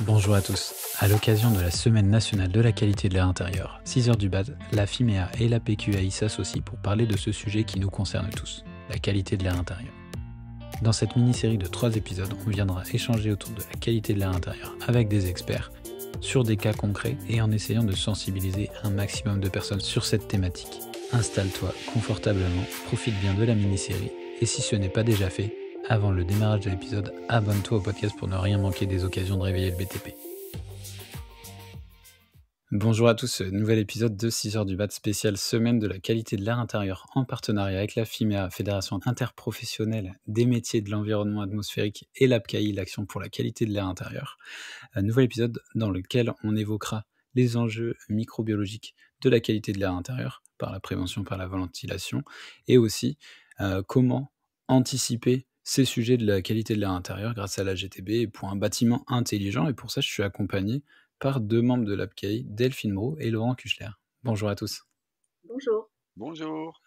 Bonjour à tous. À l'occasion de la Semaine nationale de la qualité de l'air intérieur, 6 heures du BAD, la FIMEA et la PQAI s'associent pour parler de ce sujet qui nous concerne tous, la qualité de l'air intérieur. Dans cette mini-série de 3 épisodes, on viendra échanger autour de la qualité de l'air intérieur avec des experts, sur des cas concrets et en essayant de sensibiliser un maximum de personnes sur cette thématique. Installe-toi confortablement, profite bien de la mini-série et si ce n'est pas déjà fait, avant le démarrage de l'épisode, abonne-toi au podcast pour ne rien manquer des occasions de réveiller le BTP. Bonjour à tous, nouvel épisode de 6 heures du BAD spécial semaine de la qualité de l'air intérieur en partenariat avec la FIMEA, Fédération interprofessionnelle des métiers de l'environnement atmosphérique et l'APCAI, l'Action pour la qualité de l'air intérieur. Un nouvel épisode dans lequel on évoquera les enjeux microbiologiques de la qualité de l'air intérieur par la prévention, par la ventilation et aussi comment anticiper ces sujets de la qualité de l'air intérieur grâce à la GTB pour un bâtiment intelligent. Et pour ça, je suis accompagné par 2 membres de l'APCAI, Delphine Brault et Laurent Kuchler. Bonjour à tous. Bonjour. Bonjour.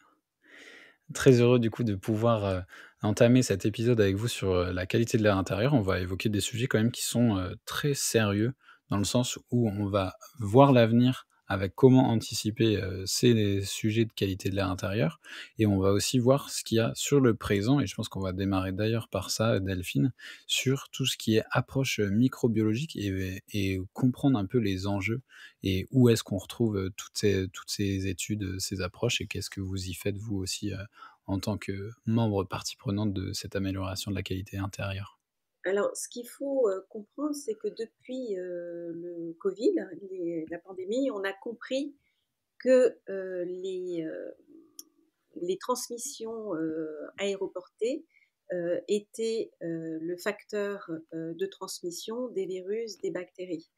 Très heureux du coup de pouvoir entamer cet épisode avec vous sur la qualité de l'air intérieur. On va évoquer des sujets quand même qui sont très sérieux dans le sens où on va voir l'avenir avec comment anticiper ces sujets de qualité de l'air intérieur et on va aussi voir ce qu'il y a sur le présent et je pense qu'on va démarrer d'ailleurs par ça, Delphine, sur tout ce qui est approche microbiologique et comprendre un peu les enjeux et où est-ce qu'on retrouve toutes ces études, ces approches et qu'est-ce que vous y faites vous aussi en tant que membre partie prenante de cette amélioration de la qualité intérieure? Alors, ce qu'il faut comprendre, c'est que depuis le Covid, la pandémie, on a compris que les transmissions aéroportées étaient le facteur de transmission des virus, des bactéries,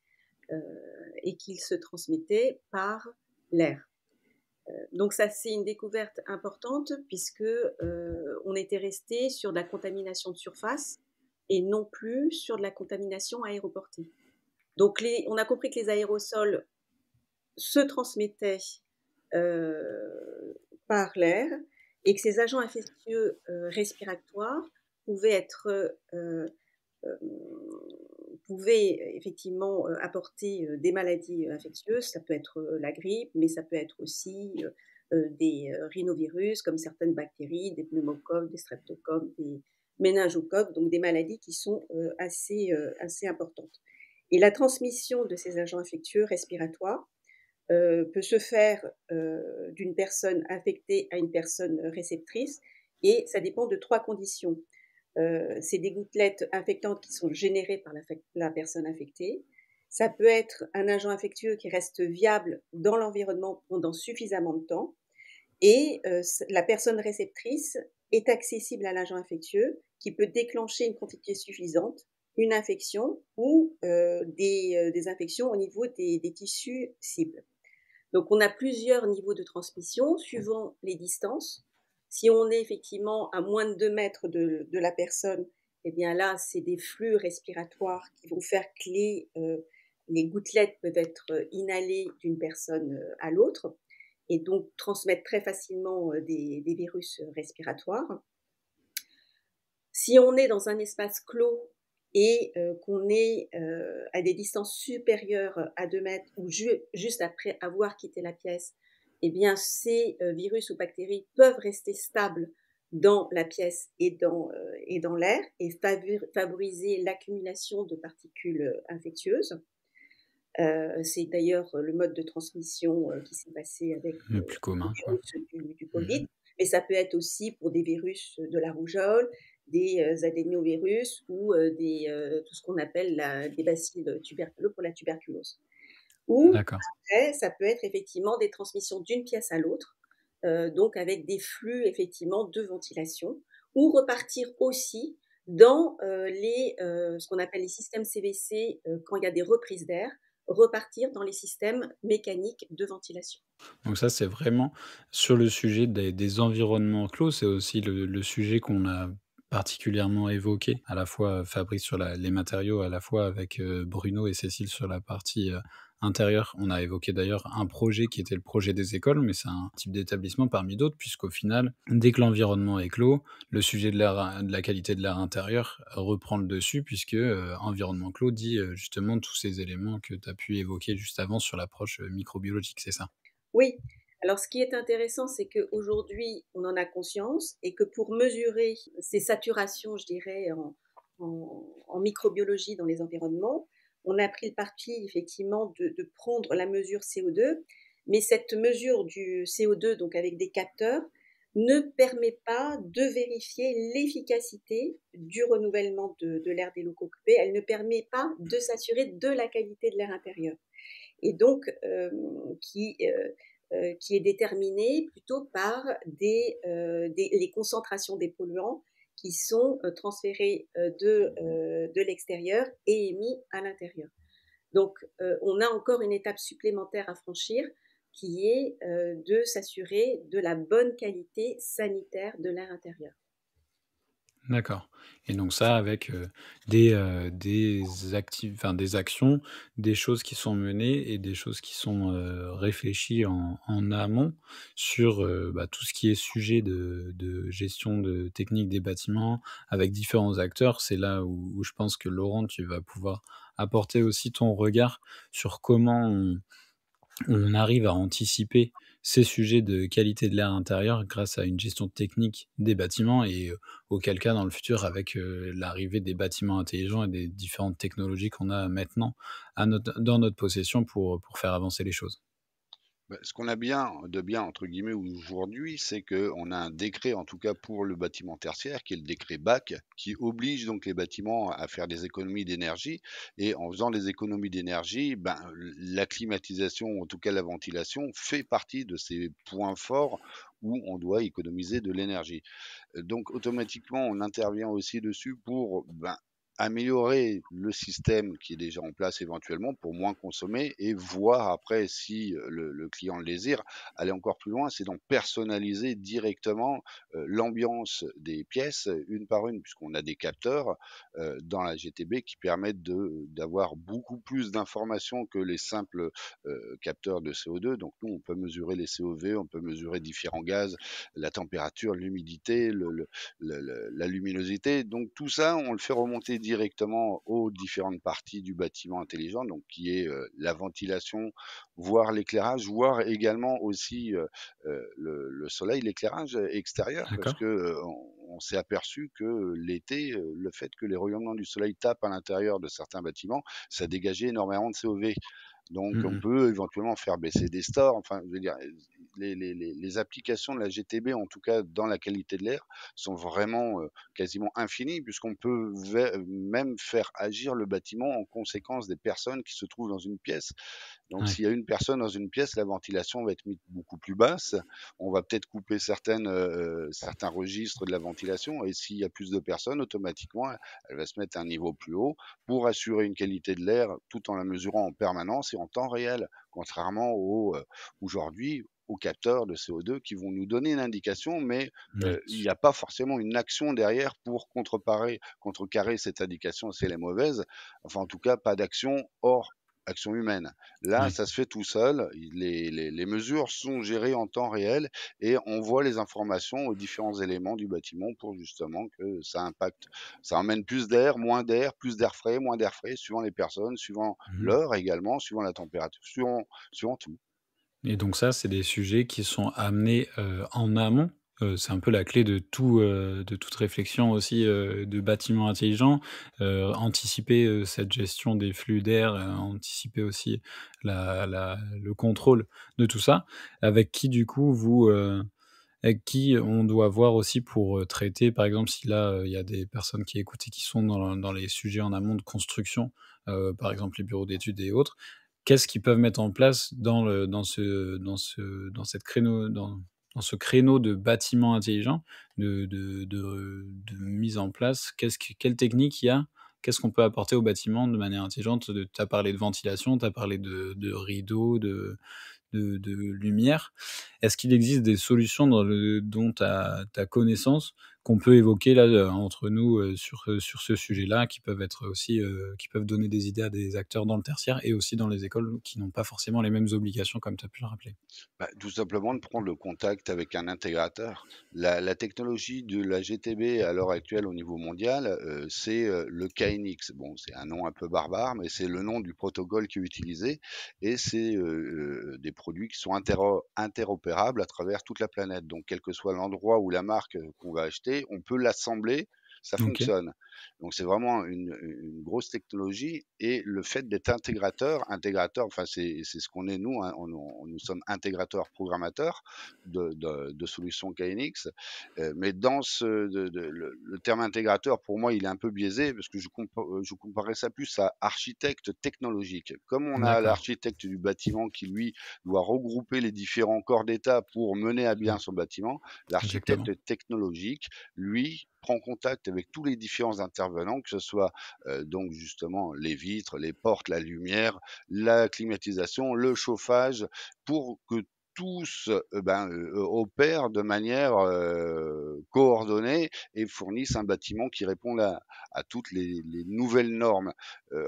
et qu'ils se transmettaient par l'air. Donc ça, c'est une découverte importante puisque on était resté sur de la contamination de surface et non plus sur de la contamination aéroportée. Donc on a compris que les aérosols se transmettaient par l'air et que ces agents infectieux respiratoires pouvaient être euh, pouvaient effectivement apporter des maladies infectieuses. Ça peut être la grippe, mais ça peut être aussi des rhinovirus, comme certaines bactéries, des pneumocoques, des streptocoques, des méningocoques, donc des maladies qui sont assez importantes. Et la transmission de ces agents infectieux respiratoires peut se faire d'une personne infectée à une personne réceptrice, et ça dépend de 3 conditions. C'est des gouttelettes infectantes qui sont générées par la personne infectée. Ça peut être un agent infectieux qui reste viable dans l'environnement pendant suffisamment de temps. Et la personne réceptrice est accessible à l'agent infectieux qui peut déclencher une quantité suffisante, une infection ou des infections au niveau des tissus cibles. Donc on a plusieurs niveaux de transmission suivant les distances. Si on est effectivement à moins de 2 mètres de la personne, eh bien là, c'est des flux respiratoires qui vont faire que les gouttelettes peuvent être inhalées d'une personne à l'autre et donc transmettre très facilement des virus respiratoires. Si on est dans un espace clos et qu'on est à des distances supérieures à 2 mètres ou juste après avoir quitté la pièce, eh bien ces virus ou bactéries peuvent rester stables dans la pièce et dans l'air et favoriser l'accumulation de particules infectieuses. C'est d'ailleurs le mode de transmission qui s'est passé avec Le plus le commun, quoi. virus du Mmh. Covid, mais ça peut être aussi pour des virus de la rougeole, des adénovirus ou tout ce qu'on appelle des bacilles tuberculeux pour la tuberculose. Ou D'accord. après, ça peut être effectivement des transmissions d'une pièce à l'autre, donc avec des flux effectivement de ventilation, ou repartir aussi dans ce qu'on appelle les systèmes CVC quand il y a des reprises d'air, repartir dans les systèmes mécaniques de ventilation. Donc ça, c'est vraiment sur le sujet des environnements clos, c'est aussi le sujet qu'on a particulièrement évoqué, à la fois Fabrice sur les matériaux, à la fois avec, Bruno et Cécile sur la partie, intérieure. On a évoqué d'ailleurs un projet qui était le projet des écoles, mais c'est un type d'établissement parmi d'autres puisqu'au final, dès que l'environnement est clos, le sujet de la qualité de l'air intérieur reprend le dessus puisque, environnement clos dit, justement tous ces éléments que tu as pu évoquer juste avant sur l'approche, microbiologique, c'est ça? Oui, alors ce qui est intéressant, c'est qu'aujourd'hui, on en a conscience et que pour mesurer ces saturations, je dirais, en microbiologie dans les environnements, on a pris le parti effectivement de prendre la mesure CO2, mais cette mesure du CO2, donc avec des capteurs, ne permet pas de vérifier l'efficacité du renouvellement de l'air des locaux occupés. Elle ne permet pas de s'assurer de la qualité de l'air intérieur et donc qui est déterminé plutôt par les concentrations des polluants qui sont transférés de l'extérieur et émis à l'intérieur. Donc, on a encore une étape supplémentaire à franchir qui est de s'assurer de la bonne qualité sanitaire de l'air intérieur. D'accord, et donc ça avec, des actions, des choses qui sont menées et des choses qui sont, réfléchies en amont sur, bah, tout ce qui est sujet de gestion de technique des bâtiments avec différents acteurs. C'est là où je pense que Laurent, tu vas pouvoir apporter aussi ton regard sur comment on arrive à anticiper ces sujets de qualité de l'air intérieur grâce à une gestion technique des bâtiments et auquel cas dans le futur avec, l'arrivée des bâtiments intelligents et des différentes technologies qu'on a maintenant dans notre possession pour faire avancer les choses. Bah, ce qu'on a bien de bien entre guillemets aujourd'hui, c'est qu'on a un décret, en tout cas pour le bâtiment tertiaire, qui est le décret BAC, qui oblige donc les bâtiments à faire des économies d'énergie. Et en faisant des économies d'énergie, ben, la climatisation, ou en tout cas la ventilation, fait partie de ces points forts où on doit économiser de l'énergie. Donc automatiquement, on intervient aussi dessus pour ben, améliorer le système qui est déjà en place éventuellement pour moins consommer et voir après si le client le désire, aller encore plus loin, c'est donc personnaliser directement l'ambiance des pièces une par une, puisqu'on a des capteurs dans la GTB qui permettent d'avoir beaucoup plus d'informations que les simples capteurs de CO2. Donc nous, on peut mesurer les COV, on peut mesurer différents gaz, la température, l'humidité, la luminosité. Donc tout ça, on le fait remonter directement aux différentes parties du bâtiment intelligent, donc qui est la ventilation, voire l'éclairage, voire également aussi le soleil, l'éclairage extérieur, parce D'accord? que on s'est aperçu que l'été, le fait que les rayonnements du soleil tapent à l'intérieur de certains bâtiments, ça dégageait énormément de CO2. Donc, on Mmh. peut éventuellement faire baisser des stores. Enfin, je veux dire, les applications de la GTB, en tout cas dans la qualité de l'air, sont vraiment quasiment infinies, puisqu'on peut même faire agir le bâtiment en conséquence des personnes qui se trouvent dans une pièce. Donc, Ouais. s'il y a une personne dans une pièce, la ventilation va être mise beaucoup plus basse. On va peut-être couper certains registres de la ventilation. Et s'il y a plus de personnes, automatiquement, elle va se mettre à un niveau plus haut pour assurer une qualité de l'air tout en la mesurant en permanence et en temps réel, contrairement aujourd'hui aux capteurs de CO2 qui vont nous donner une indication, mais Ouais. il n'y a pas forcément une action derrière pour contrecarrer cette indication si elle est mauvaise. Enfin, en tout cas, pas d'action hors action humaine. Là, Ouais. ça se fait tout seul. Les mesures sont gérées en temps réel et on voit les informations aux différents éléments du bâtiment pour justement que ça impacte, ça emmène plus d'air frais, moins d'air frais, suivant les personnes, suivant Mmh. l'heure également, suivant la température, suivant tout. Et donc ça, c'est des sujets qui sont amenés, en amont. C'est un peu la clé de toute réflexion aussi, de bâtiments intelligents. Anticiper, cette gestion des flux d'air, anticiper aussi le contrôle de tout ça. Avec qui du coup avec qui on doit voir aussi pour, traiter par exemple si là, il y a des personnes qui écoutent et qui sont dans les sujets en amont de construction, par exemple les bureaux d'études et autres. Qu'est-ce qu'ils peuvent mettre en place dans ce créneau de bâtiment intelligent, de mise en place? Quelle technique il y a? Qu'est-ce qu'on peut apporter au bâtiment de manière intelligente? Tu as parlé de ventilation, tu as parlé de rideaux, de lumière. Est-ce qu'il existe des solutions dont tu as connaissance qu'on peut évoquer là, entre nous, sur ce sujet-là, qui peuvent être aussi, qui peuvent donner des idées à des acteurs dans le tertiaire et aussi dans les écoles qui n'ont pas forcément les mêmes obligations comme tu as pu le rappeler? Bah, tout simplement de prendre le contact avec un intégrateur. La technologie de la GTB à l'heure actuelle au niveau mondial, c'est, le KNX. Bon, c'est un nom un peu barbare, mais c'est le nom du protocole qui est utilisé et c'est, des produits qui sont interopérables à travers toute la planète. Donc quel que soit l'endroit ou la marque, qu'on va acheter, on peut l'assembler, ça OK. fonctionne. Donc c'est vraiment une grosse technologie et le fait d'être intégrateur, enfin c'est ce qu'on est nous, hein, nous sommes intégrateurs programmateurs de solutions KNX, mais dans ce le terme intégrateur pour moi il est un peu biaisé parce que je comparais ça plus à architecte technologique. Comme on a D'accord. l'architecte du bâtiment qui lui doit regrouper les différents corps d'état pour mener à bien Mmh. son bâtiment, Exactement. l'architecte technologique, lui, prend contact avec tous les différents intervenants, que ce soit donc justement les vitres, les portes, la lumière, la climatisation, le chauffage, pour que tous opèrent de manière coordonnée et fournissent un bâtiment qui réponde à toutes les nouvelles normes.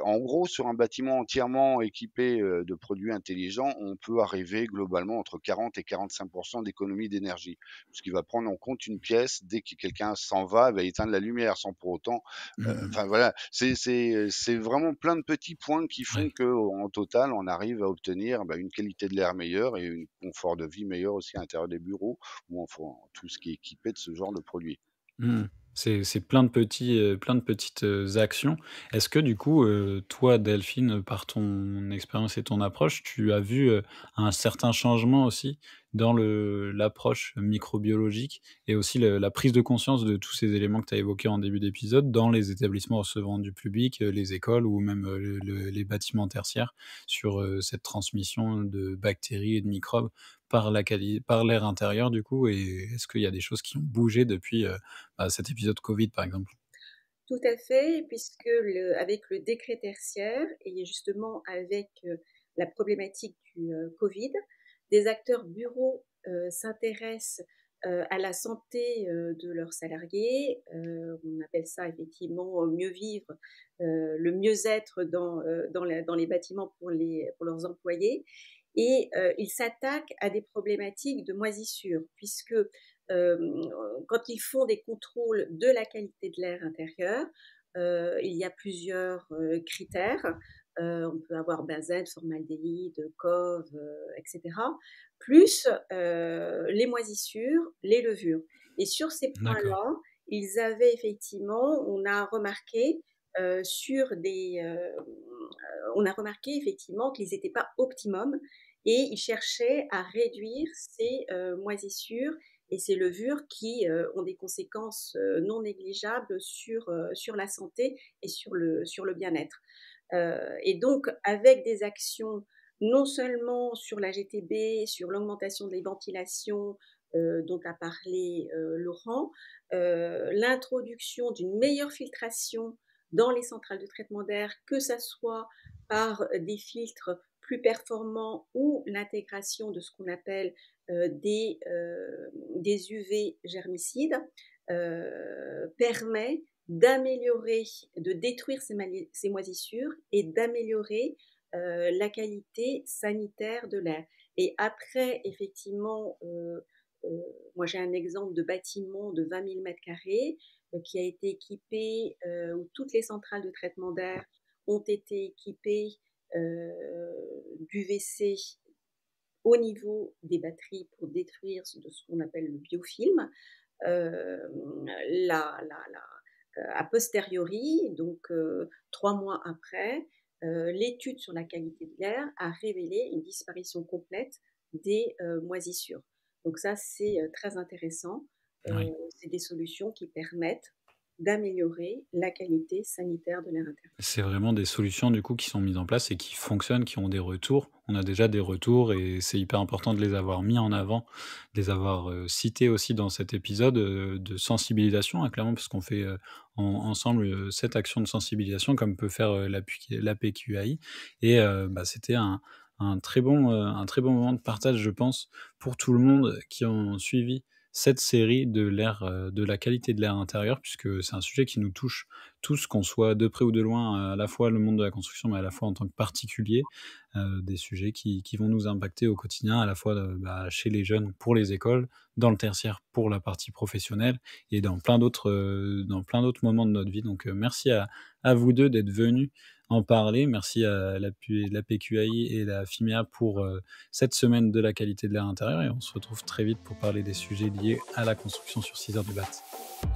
En gros, sur un bâtiment entièrement équipé de produits intelligents, on peut arriver globalement entre 40 et 45% d'économie d'énergie, ce qui va prendre en compte une pièce. Dès que quelqu'un s'en va éteindre la lumière sans pour autant Mmh mh. enfin voilà, c'est vraiment plein de petits points qui font Ouais. qu'en total, on arrive à obtenir, bah, une qualité de l'air meilleure et un confort de vie meilleur aussi à l'intérieur des bureaux ou enfin tout ce qui est équipé de ce genre de produits. Mmh. C'est plein de petits, plein de petites, actions. Est-ce que du coup, toi Delphine, par ton expérience et ton approche, tu as vu, un certain changement aussi dans l'approche microbiologique et aussi la prise de conscience de tous ces éléments que tu as évoqués en début d'épisode dans les établissements recevant du public, les écoles ou même, les bâtiments tertiaires sur, cette transmission de bactéries et de microbes par l'air intérieur du coup et est-ce qu'il y a des choses qui ont bougé depuis, cet épisode Covid, par exemple. Tout à fait, puisque avec le décret tertiaire et justement avec la problématique du Covid, des acteurs bureaux s'intéressent à la santé de leurs salariés. On appelle ça effectivement mieux vivre, le mieux-être dans les bâtiments pour leurs employés. Et ils s'attaquent à des problématiques de moisissure, puisque quand ils font des contrôles de la qualité de l'air intérieur, il y a plusieurs critères. On peut avoir benzène, formaldéhyde, cove, etc. Plus les moissures, les levures. Et sur ces D'accord. points-là, ils avaient effectivement, sur des, on a remarqué effectivement qu'ils n'étaient pas optimum et ils cherchaient à réduire ces moisissures et ces levures qui ont des conséquences non négligeables sur la santé et sur le bien-être. Et donc, avec des actions non seulement sur la GTB, sur l'augmentation des ventilations dont a parlé Laurent, l'introduction d'une meilleure filtration dans les centrales de traitement d'air, que ce soit par des filtres plus performants ou l'intégration de ce qu'on appelle des UV germicides, permet d'améliorer, de détruire ces moisissures et d'améliorer la qualité sanitaire de l'air. Et après, effectivement, moi j'ai un exemple de bâtiment de 20 000 mètres carrés qui a été équipé, où toutes les centrales de traitement d'air ont été équipées d'UVC au niveau des batteries pour détruire de ce qu'on appelle le biofilm. A posteriori, donc 3 mois après, l'étude sur la qualité de l'air a révélé une disparition complète des moisissures. Donc ça, c'est très intéressant. Oui. C'est des solutions qui permettent d'améliorer la qualité sanitaire de l'air intérieur. C'est vraiment des solutions du coup qui sont mises en place et qui fonctionnent, qui ont des retours. On a déjà des retours et c'est hyper important de les avoir mis en avant, de les avoir, cités aussi dans cet épisode, de sensibilisation, hein, clairement parce qu'on fait, ensemble, cette action de sensibilisation comme peut faire, l'APQAI et c'était un très bon moment de partage je pense pour tout le monde qui ont suivi cette série de de la qualité de l'air intérieur, puisque c'est un sujet qui nous touche tous, qu'on soit de près ou de loin, à la fois le monde de la construction, mais à la fois en tant que particulier, des sujets qui vont nous impacter au quotidien, à la fois, chez les jeunes pour les écoles, dans le tertiaire pour la partie professionnelle et dans plein d'autres moments de notre vie. Donc, merci à vous 2 d'être venus en parler. Merci à la PQAI et la FIMEA pour, cette semaine de la qualité de l'air intérieur et on se retrouve très vite pour parler des sujets liés à la construction sur 6 heures du BAT.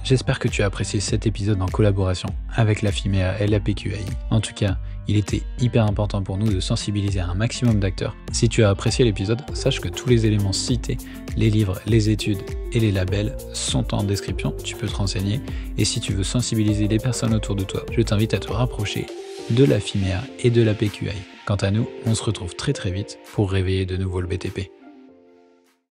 J'espère que tu as apprécié cet épisode en collaboration avec la FIMEA et la PQAI. En tout cas, il était hyper important pour nous de sensibiliser un maximum d'acteurs. Si tu as apprécié l'épisode, sache que tous les éléments cités, les livres, les études et les labels sont en description, tu peux te renseigner. Et si tu veux sensibiliser les personnes autour de toi, je t'invite à te rapprocher de la FIMEA et de la PQAI. Quant à nous, on se retrouve très vite pour réveiller de nouveau le BTP.